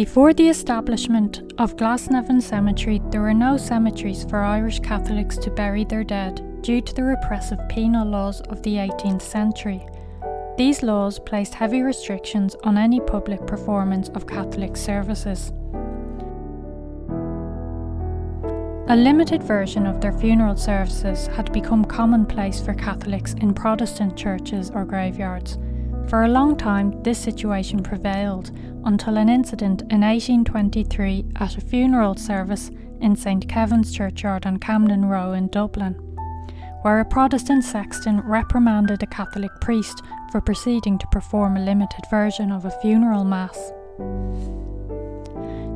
Before the establishment of Glasnevin Cemetery, there were no cemeteries for Irish Catholics to bury their dead due to the repressive penal laws of the 18th century. These laws placed heavy restrictions on any public performance of Catholic services. A limited version of their funeral services had become commonplace for Catholics in Protestant churches or graveyards. For a long time, this situation prevailed until an incident in 1823 at a funeral service in St Kevin's Churchyard on Camden Row in Dublin, where a Protestant sexton reprimanded a Catholic priest for proceeding to perform a limited version of a funeral mass.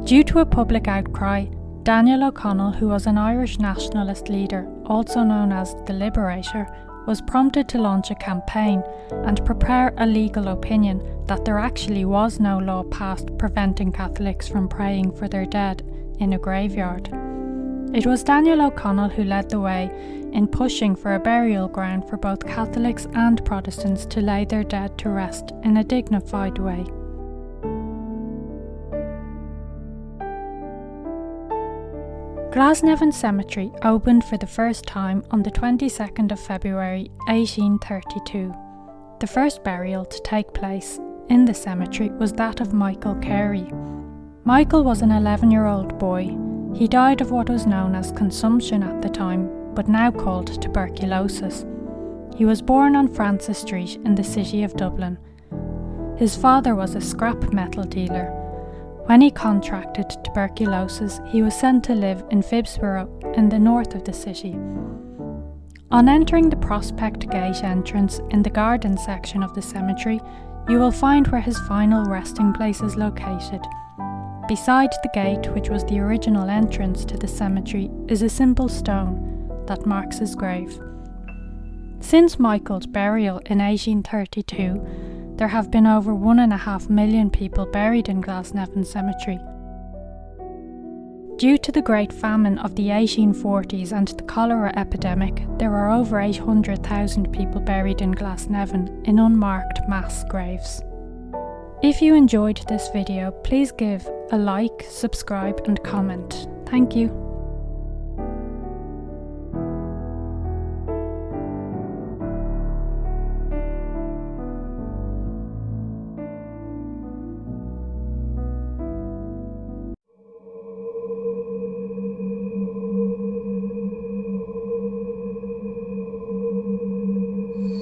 Due to a public outcry, Daniel O'Connell, who was an Irish nationalist leader, also known as the Liberator, was prompted to launch a campaign and prepare a legal opinion that there actually was no law passed preventing Catholics from praying for their dead in a graveyard. It was Daniel O'Connell who led the way in pushing for a burial ground for both Catholics and Protestants to lay their dead to rest in a dignified way. Glasnevin Cemetery opened for the first time on the 22nd of February 1832. The first burial to take place in the cemetery was that of Michael Carey. Michael was an 11-year-old boy. He died of what was known as consumption at the time, but now called tuberculosis. He was born on Francis Street in the city of Dublin. His father was a scrap metal dealer. When he contracted tuberculosis, he was sent to live in Phibsborough in the north of the city. On entering the Prospect Gate entrance in the garden section of the cemetery, you will find where his final resting place is located. Beside the gate, which was the original entrance to the cemetery, is a simple stone that marks his grave. Since Michael's burial in 1832, there have been over 1.5 million people buried in Glasnevin Cemetery. Due to the Great Famine of the 1840s and the cholera epidemic, there are over 800,000 people buried in Glasnevin in unmarked mass graves. If you enjoyed this video, please give a like, subscribe and comment. Thank you.